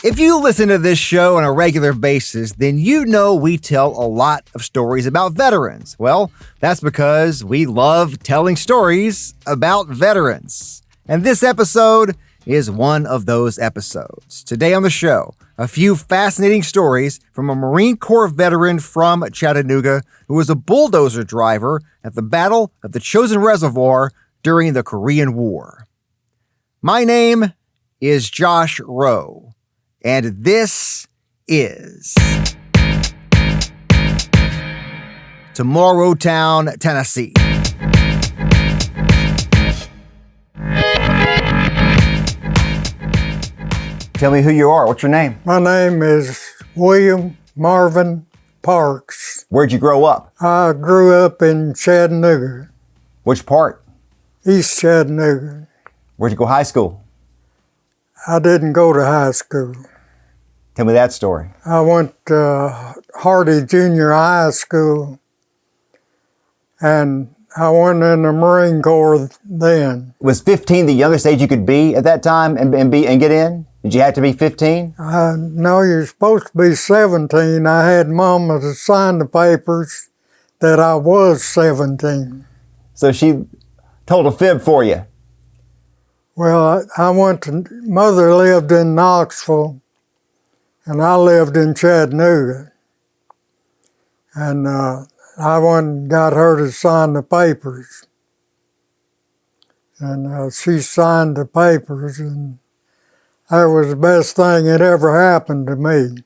If you listen to this show on a regular basis, then you know we tell a lot of stories about veterans. Well, that's because we love telling stories about veterans. And this episode is one of those episodes. Today on the show, a few fascinating stories from a Marine Corps veteran from Chattanooga who was a bulldozer driver at the Battle of the Chosin Reservoir during the Korean War. My name is Josh Roe. And this is Tomorrowtown, Tennessee. Tell me who you are. What's your name? My name is William Marvin Parks. Where'd you grow up? I grew up in Chattanooga, Which part? East Chattanooga. Where'd you go high school? I didn't go to high school. Tell me that story. I went to Hardy Junior High School, and I went in the Marine Corps then. Was 15 the youngest age you could be at that time and get in? Did you have to be 15? No, you're supposed to be 17. I had Mama to sign the papers that I was 17. So she told a fib for you. Well, I went to, Mother lived in Knoxville, and I lived in Chattanooga. And I went and got her to sign the papers. And she signed the papers, and that was the best thing that ever happened to me.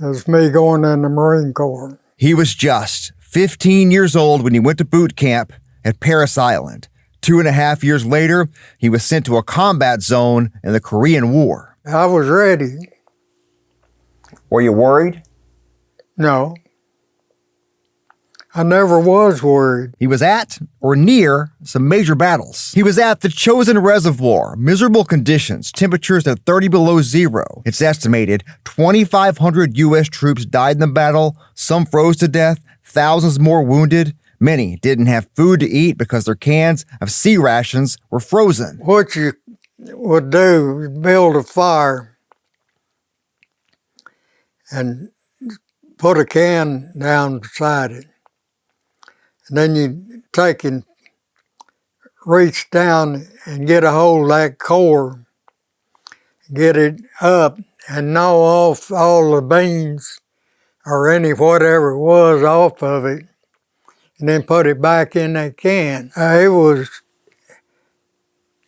It was me going in the Marine Corps. He was just 15 years old when he went to boot camp at Parris Island. 2.5 years later, he was sent to a combat zone in the Korean War. I was ready. Were you worried? No. I never was worried. He was at or near some major battles. He was at the Chosin Reservoir, miserable conditions, temperatures at 30 below zero. It's estimated 2,500 U.S. troops died in the battle, some froze to death, thousands more wounded. Many didn't have food to eat because their cans of sea rations were frozen. What you would do is build a fire and put a can down beside it. And then you take and reach down and get a hold of that core, get it up, and gnaw off all the beans or any whatever it was off of it, and then put it back in that can.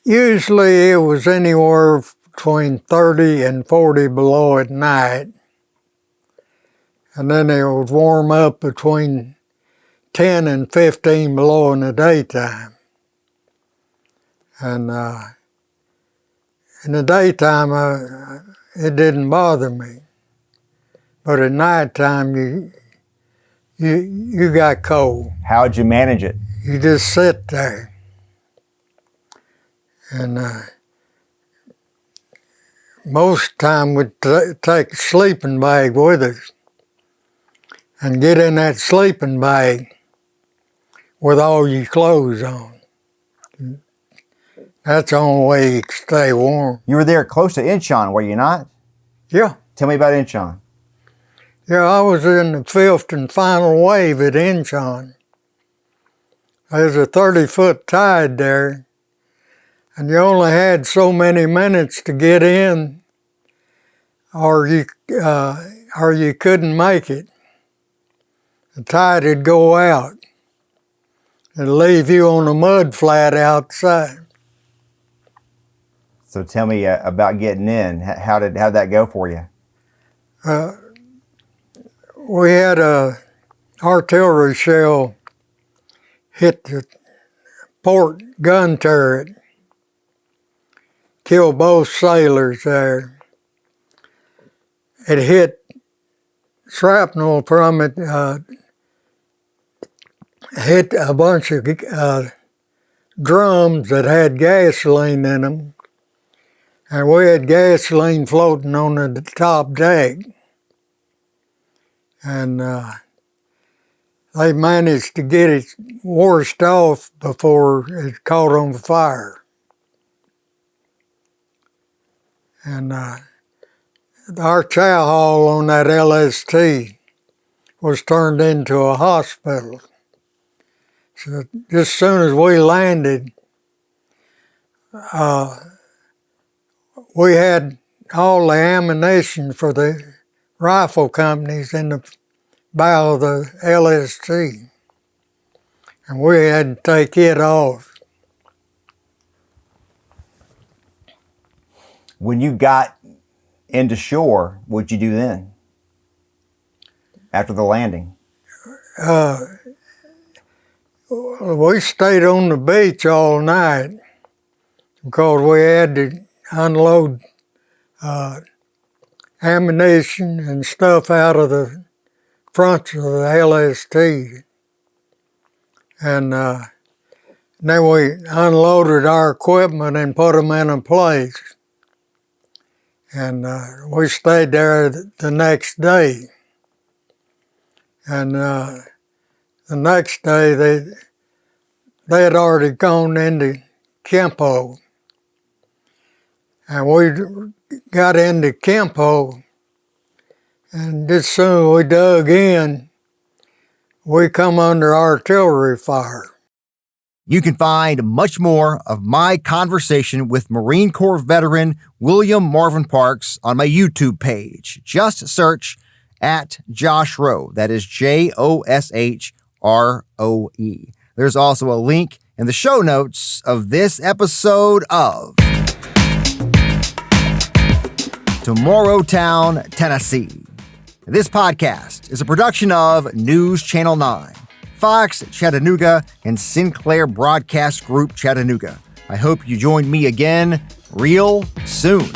Usually it was anywhere between 30 and 40 below at night. And then it would warm up between 10 and 15 below in the daytime. And in the daytime, it didn't bother me. But at nighttime, you got cold. How'd you manage it? You just sit there. And most time we'd take a sleeping bag with us and get in that sleeping bag with all your clothes on. That's the only way you could stay warm. You were there close to Inchon, were you not? Yeah. Tell me about Inchon. Yeah, I was in the fifth and final wave at Inchon. There's a 30-foot tide there, and you only had so many minutes to get in, or you couldn't make it. The tide would go out and leave you on a mud flat outside. So tell me about getting in. How'd that go for you? We had a artillery shell hit the port gun turret, killed both sailors there. It hit shrapnel from it, hit a bunch of drums that had gasoline in them, and we had gasoline floating on the top deck. And they managed to get it washed off before it caught on fire. And our chow hall on that LST was turned into a hospital. So just as soon as we landed, we had all the ammunition for the rifle companies in the bow of the LST, and we had to take it off. When you got into shore, what'd you do then? After the landing? We stayed on the beach all night because we had to unload ammunition and stuff out of the fronts of the LST. And then we unloaded our equipment and put them in a place. And we stayed there the next day. And the next day they had already gone into Kempo. And we got into Kempo, and just soon we dug in, we come under artillery fire. You can find much more of my conversation with Marine Corps veteran William Marvin Parks on my YouTube page. Just search at Josh Roe. That is JOSHROE. There's also a link in the show notes of this episode of Tomorrowtown, Tennessee. This podcast is a production of NewsChannel 9, Fox Chattanooga, and Sinclair Broadcast Group Chattanooga. I hope you join me again real soon.